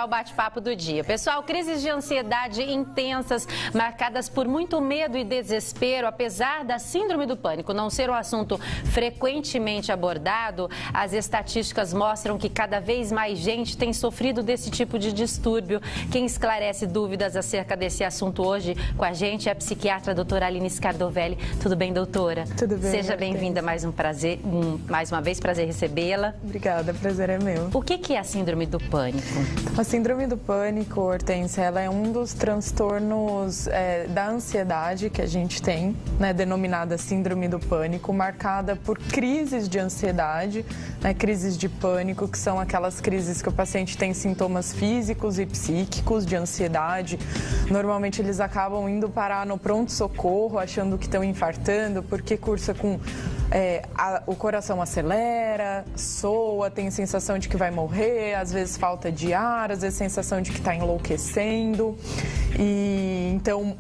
O bate-papo do dia. Pessoal, crises de ansiedade intensas, marcadas por muito medo e desespero, apesar da síndrome do pânico não ser um assunto frequentemente abordado, as estatísticas mostram que cada vez mais gente tem sofrido desse tipo de distúrbio. Quem esclarece dúvidas acerca desse assunto hoje com a gente é a psiquiatra doutora Aline Scardovelli. Tudo bem, doutora? Tudo bem. Seja bem-vinda mais uma vez, prazer recebê-la. Obrigada, prazer é meu. O que é a síndrome do pânico? A síndrome do pânico, Hortência, ela é um dos transtornos da ansiedade que a gente tem, né, denominada síndrome do pânico, marcada por crises de ansiedade, né, crises de pânico, que são aquelas crises que o paciente tem sintomas físicos e psíquicos de ansiedade. Normalmente eles acabam indo parar no pronto-socorro, achando que estão infartando, porque cursa com... o coração acelera, soa, tem a sensação de que vai morrer, às vezes falta de ar, às vezes sensação de que está enlouquecendo. E então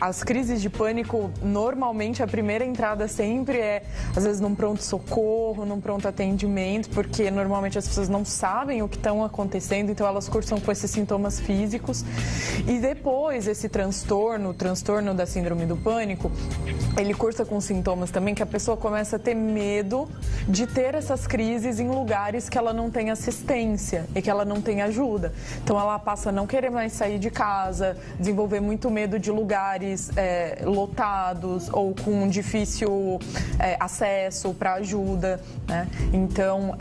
as crises de pânico, normalmente a primeira entrada sempre é, às vezes, num pronto-socorro, num pronto-atendimento, porque normalmente as pessoas não sabem o que estão acontecendo, então elas cursam com esses sintomas físicos. E depois esse transtorno, o transtorno da síndrome do pânico, ele cursa com sintomas também que a pessoa começa a ter medo de ter essas crises em lugares que ela não tem assistência e que ela não tem ajuda. Então ela passa a não querer mais sair de casa, desenvolver muito medo de lugares lotados ou com difícil acesso para ajuda, né? Então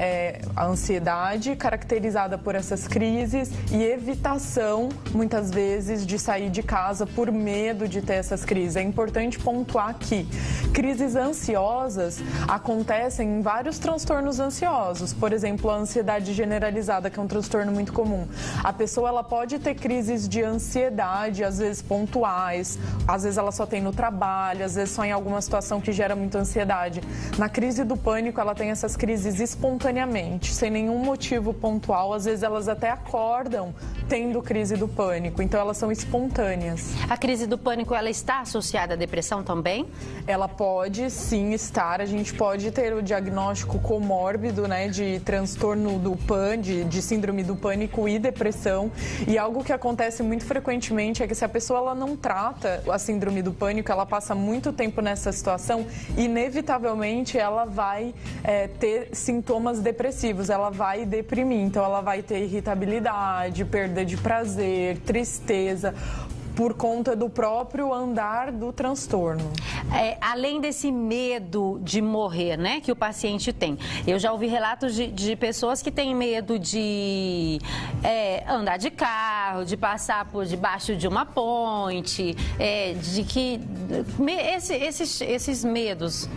a ansiedade caracterizada por essas crises e evitação, muitas vezes, de sair de casa por medo de ter essas crises. É importante pontuar que crises ansiosas acontecem em vários transtornos ansiosos. Por exemplo, a ansiedade generalizada, que é um transtorno muito comum. A pessoa ela pode ter crises de ansiedade, às vezes pontuais, às vezes ela só tem no trabalho, às vezes só em alguma situação que gera muita ansiedade. Na crise do pânico, ela tem essas crises espontaneamente, sem nenhum motivo pontual. Às vezes elas até acordam tendo crise do pânico, então elas são espontâneas. A crise do pânico, ela está associada à depressão também? Ela pode sim estar, a gente pode ter o diagnóstico comórbido, né, de transtorno do de síndrome do pânico e depressão. E algo que acontece muito frequentemente é que se a pessoa ela não trata a síndrome do pânico, ela passa muito tempo nessa situação, inevitavelmente ela vai ter sintomas depressivos, ela vai deprimir, então ela vai ter irritabilidade, perda de prazer, tristeza, por conta do próprio andar do transtorno. Além desse medo de morrer, né, que o paciente tem, eu já ouvi relatos de pessoas que têm medo de andar de carro, de passar por debaixo de uma ponte, de que esses medos.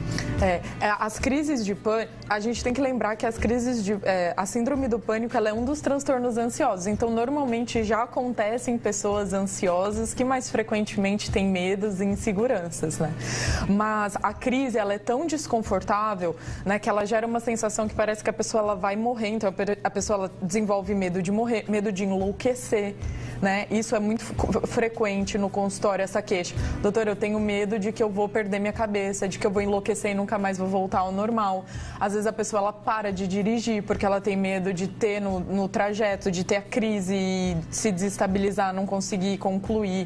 As crises de pânico, a gente tem que lembrar que as crises a síndrome do pânico, ela é um dos transtornos ansiosos. Então, normalmente já acontece em pessoas ansiosas que mais frequentemente têm medos e inseguranças, né? Mas a crise, ela é tão desconfortável, né, que ela gera uma sensação que parece que a pessoa ela vai morrer. Então, a pessoa ela desenvolve medo de morrer, medo de enlouquecer, né? Isso é muito frequente no consultório, essa queixa. Doutor, eu tenho medo de que eu vou perder minha cabeça, de que eu vou enlouquecer e nunca mais vou voltar ao normal. Às vezes a pessoa ela para de dirigir porque ela tem medo de ter no trajeto, de ter a crise e se desestabilizar, não conseguir concluir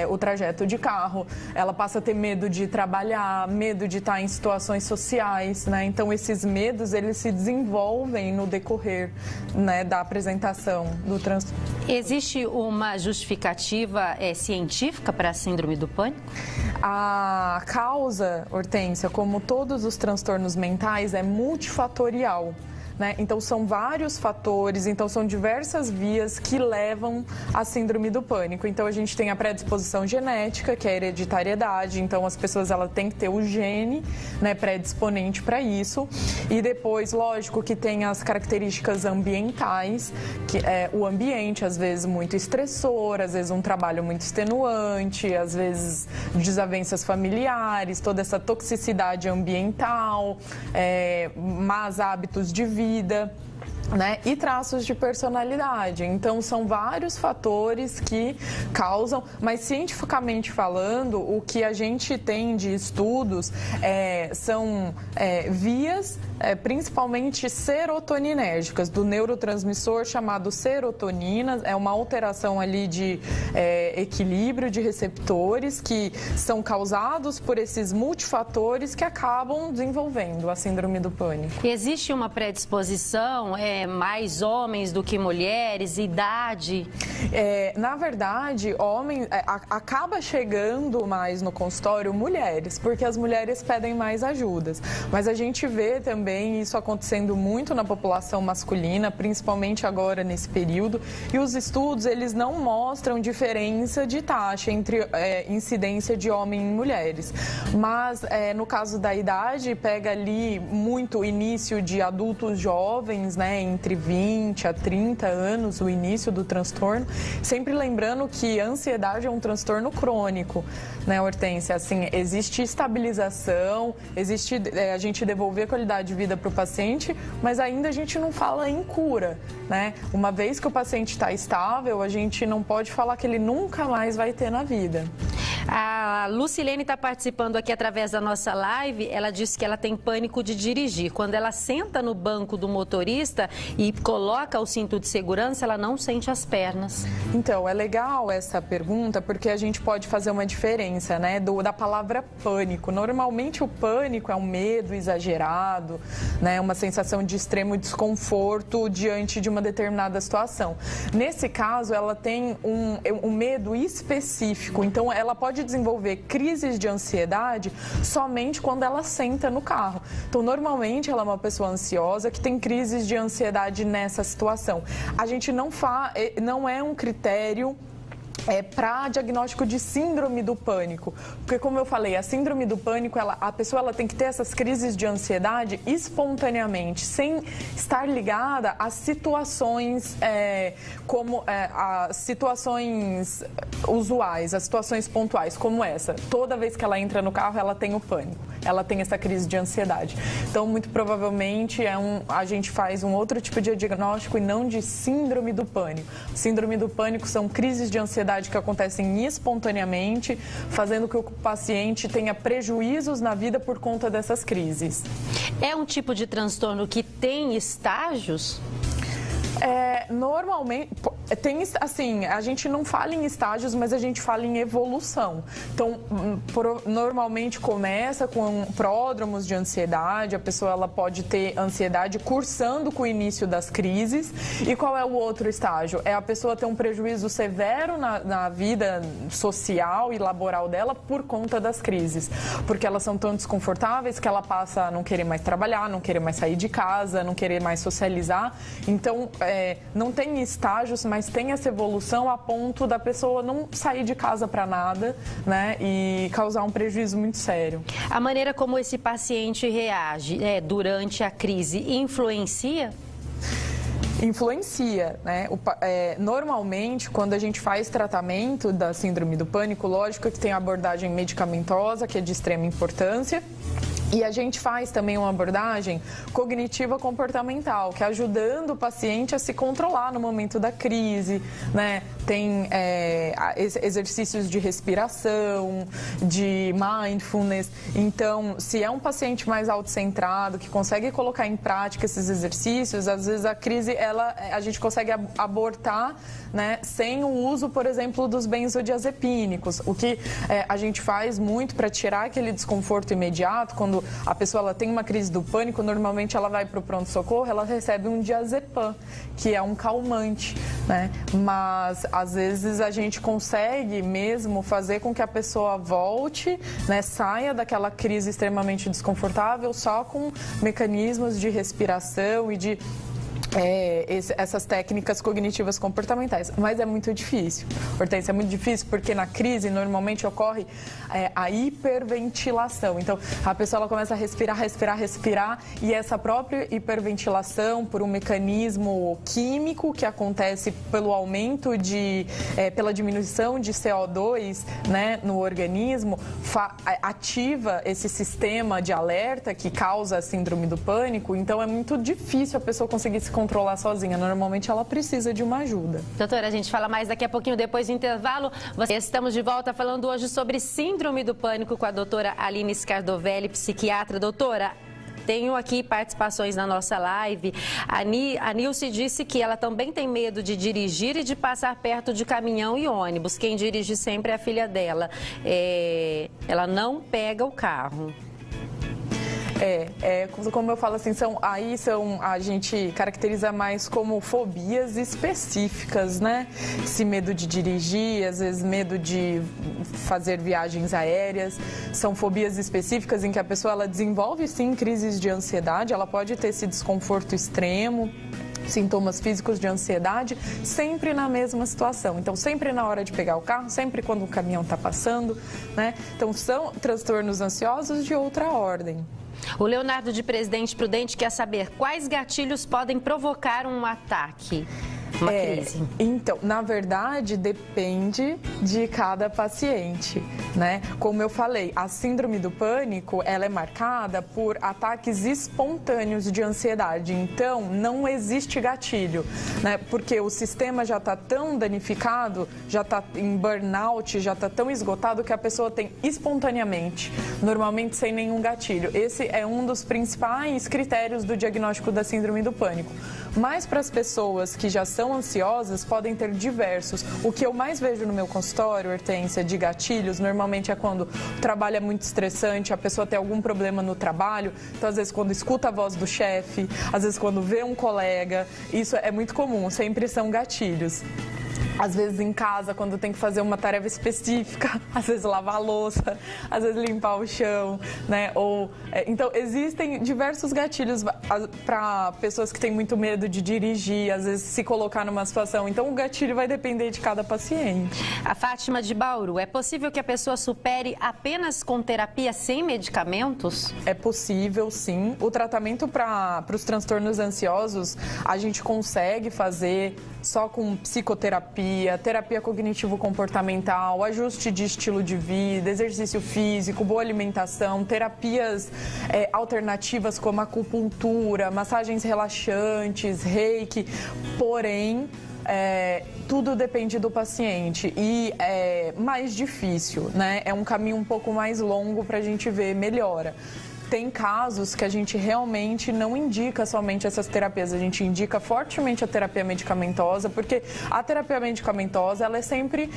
o trajeto de carro. Ela passa a ter medo de trabalhar, medo de estar em situações sociais, né? Então esses medos, eles se desenvolvem no decorrer, né, da apresentação do transtorno. Existe uma justificativa científica para a síndrome do pânico? A causa, Hortência, como todos os transtornos mentais, é multifatorial, né? Então são vários fatores, então são diversas vias que levam à síndrome do pânico. Então a gente tem a predisposição genética, que é a hereditariedade, então as pessoas ela têm que ter o gene, né, predisponente para isso. E depois, lógico, que tem as características ambientais, que é o ambiente, às vezes muito estressor, às vezes um trabalho muito extenuante, às vezes desavenças familiares, toda essa toxicidade ambiental, más hábitos de vida. né, e traços de personalidade. Então, são vários fatores que causam, mas cientificamente falando, o que a gente tem de estudos são vias, principalmente serotoninérgicas, do neurotransmissor chamado serotonina. É uma alteração ali de equilíbrio de receptores que são causados por esses multifatores que acabam desenvolvendo a síndrome do pânico. Existe uma predisposição, mais homens do que mulheres, idade? Na verdade, homens acaba chegando mais no consultório mulheres, porque as mulheres pedem mais ajudas. Mas a gente vê também isso acontecendo muito na população masculina, principalmente agora nesse período. E os estudos, eles não mostram diferença de taxa entre incidência de homem e mulheres. Mas no caso da idade, pega ali muito o início de adultos jovens, né? Entre 20 a 30 anos, o início do transtorno. Sempre lembrando que a ansiedade é um transtorno crônico, né, Hortência? Assim, existe estabilização, existe a gente devolver a qualidade de vida para o paciente, mas ainda a gente não fala em cura, né? Uma vez que o paciente está estável, a gente não pode falar que ele nunca mais vai ter na vida. A Lucilene está participando aqui através da nossa live. Ela disse que ela tem pânico de dirigir. Quando ela senta no banco do motorista e coloca o cinto de segurança, ela não sente as pernas. Então, é legal essa pergunta porque a gente pode fazer uma diferença, né, da palavra pânico. Normalmente o pânico é um medo exagerado, né, uma sensação de extremo desconforto diante de uma determinada situação. Nesse caso, ela tem um medo específico, então ela pode desenvolver crises de ansiedade somente quando ela senta no carro. Então, normalmente, ela é uma pessoa ansiosa que tem crises de ansiedade nessa situação. A gente não é um critério para diagnóstico de síndrome do pânico, porque, como eu falei, a síndrome do pânico, a pessoa tem que ter essas crises de ansiedade espontaneamente, sem estar ligada a situações as situações usuais, as situações pontuais, como essa. Toda vez que ela entra no carro, ela tem o pânico, ela tem essa crise de ansiedade. Então, muito provavelmente, a gente faz um outro tipo de diagnóstico e não de síndrome do pânico. Síndrome do pânico são crises de ansiedade que acontecem espontaneamente, fazendo com que o paciente tenha prejuízos na vida por conta dessas crises. É um tipo de transtorno que tem estágios? Normalmente, tem, assim, a gente não fala em estágios, mas a gente fala em evolução. Então, normalmente começa com pródromos de ansiedade, a pessoa ela pode ter ansiedade cursando com o início das crises. E qual é o outro estágio? É a pessoa ter um prejuízo severo na vida social e laboral dela por conta das crises. Porque elas são tão desconfortáveis que ela passa a não querer mais trabalhar, não querer mais sair de casa, não querer mais socializar. Então, não tem estágios, mas tem essa evolução a ponto da pessoa não sair de casa para nada, né, e causar um prejuízo muito sério. A maneira como esse paciente reage durante a crise influencia? Influencia, né? Normalmente, quando a gente faz tratamento da síndrome do pânico, lógico que tem a abordagem medicamentosa, que é de extrema importância. E a gente faz também uma abordagem cognitiva comportamental, que é ajudando o paciente a se controlar no momento da crise, né? Tem exercícios de respiração, de mindfulness. Então, se é um paciente mais autocentrado, que consegue colocar em prática esses exercícios, às vezes a crise, a gente consegue abortar, né, sem o uso, por exemplo, dos benzodiazepínicos. O que a gente faz muito para tirar aquele desconforto imediato, quando a pessoa ela tem uma crise do pânico, normalmente ela vai para o pronto-socorro, ela recebe um diazepam, que é um calmante, né? Mas, às vezes, a gente consegue mesmo fazer com que a pessoa volte, né, saia daquela crise extremamente desconfortável só com mecanismos de respiração e de essas técnicas cognitivas comportamentais, mas é muito difícil. Hortência, é muito difícil porque na crise normalmente ocorre a hiperventilação. Então a pessoa ela começa a respirar e essa própria hiperventilação, por um mecanismo químico que acontece pelo aumento pela diminuição de CO2, né, no organismo, ativa esse sistema de alerta que causa a síndrome do pânico. Então é muito difícil a pessoa conseguir se controlar controlar sozinha. Normalmente ela precisa de uma ajuda. Doutora, a gente fala mais daqui a pouquinho, depois do intervalo. Estamos de volta falando hoje sobre síndrome do pânico com a doutora Aline Scardovelli, psiquiatra. Doutora, tenho aqui participações na nossa live. A Nilce disse que ela também tem medo de dirigir e de passar perto de caminhão e ônibus. Quem dirige sempre é a filha dela. Ela não pega o carro. Como eu falo assim, a gente caracteriza mais como fobias específicas, né? Esse medo de dirigir, às vezes medo de fazer viagens aéreas, são fobias específicas em que a pessoa ela desenvolve sim crises de ansiedade, ela pode ter esse desconforto extremo, sintomas físicos de ansiedade, sempre na mesma situação. Então, sempre na hora de pegar o carro, sempre quando o caminhão está passando, né? Então, são transtornos ansiosos de outra ordem. O Leonardo de Presidente Prudente quer saber quais gatilhos podem provocar um ataque, uma crise. Então, na verdade, depende de cada paciente, né? Como eu falei, a síndrome do pânico, ela é marcada por ataques espontâneos de ansiedade. Então, não existe gatilho, né? Porque o sistema já está tão danificado, já está em burnout, já está tão esgotado que a pessoa tem espontaneamente, normalmente sem nenhum gatilho. Esse é um dos principais critérios do diagnóstico da síndrome do pânico. Mas para as pessoas que já são ansiosas, podem ter diversos. O que eu mais vejo no meu consultório, Hortência, de gatilhos, normalmente é quando o trabalho é muito estressante, a pessoa tem algum problema no trabalho, então às vezes quando escuta a voz do chefe, às vezes quando vê um colega, isso é muito comum, sempre são gatilhos. Às vezes em casa, quando tem que fazer uma tarefa específica, às vezes lavar a louça, às vezes limpar o chão, né? Então, existem diversos gatilhos para pessoas que têm muito medo de dirigir, às vezes se colocar numa situação. Então, o gatilho vai depender de cada paciente. A Fátima de Bauru, é possível que a pessoa supere apenas com terapia sem medicamentos? É possível, sim. O tratamento para os transtornos ansiosos, a gente consegue fazer só com psicoterapia, terapia cognitivo-comportamental, ajuste de estilo de vida, exercício físico, boa alimentação, terapias alternativas como acupuntura, massagens relaxantes, reiki, porém, tudo depende do paciente e é mais difícil, né? É um caminho um pouco mais longo para a gente ver melhora. Tem casos que a gente realmente não indica somente essas terapias, a gente indica fortemente a terapia medicamentosa, porque a terapia medicamentosa ela é sempre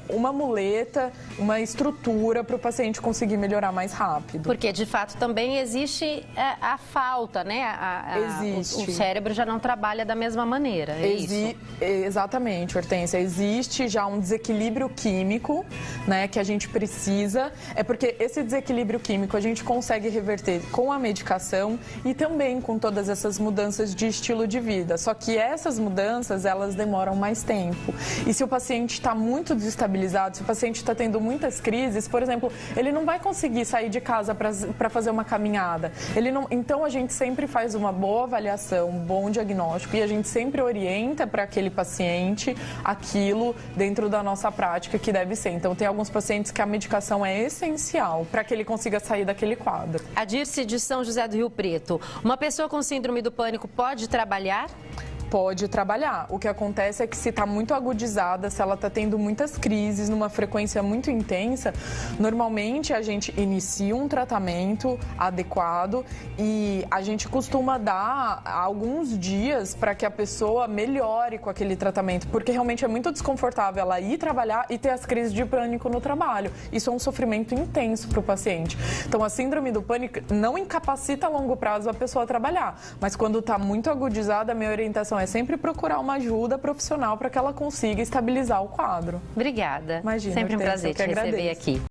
uma muleta, uma estrutura para o paciente conseguir melhorar mais rápido. Porque, de fato, também existe a falta, né? Existe. O cérebro já não trabalha da mesma maneira, isso? Exatamente, Hortência. Existe já um desequilíbrio químico, né, que a gente precisa. É porque esse desequilíbrio químico a gente consegue reverter com a medicação e também com todas essas mudanças de estilo de vida. Só que essas mudanças, elas demoram mais tempo. E se o paciente está muito desestabilizado, se o paciente está tendo muitas crises, por exemplo, ele não vai conseguir sair de casa para fazer uma caminhada. Então, a gente sempre faz uma boa avaliação, um bom diagnóstico e a gente sempre orienta para aquele paciente aquilo dentro da nossa prática que deve ser. Então, tem alguns pacientes que a medicação é essencial para que ele consiga sair daquele quadro. A Dirce de São José do Rio Preto. Uma pessoa com síndrome do pânico pode trabalhar? Pode trabalhar. O que acontece é que se está muito agudizada, se ela está tendo muitas crises numa frequência muito intensa, normalmente a gente inicia um tratamento adequado e a gente costuma dar alguns dias para que a pessoa melhore com aquele tratamento, porque realmente é muito desconfortável ela ir trabalhar e ter as crises de pânico no trabalho. Isso é um sofrimento intenso para o paciente. Então, a síndrome do pânico não incapacita a longo prazo a pessoa a trabalhar, mas quando está muito agudizada, a minha orientação é sempre procurar uma ajuda profissional para que ela consiga estabilizar o quadro. Obrigada. Imagina, sempre um prazer te receber aqui.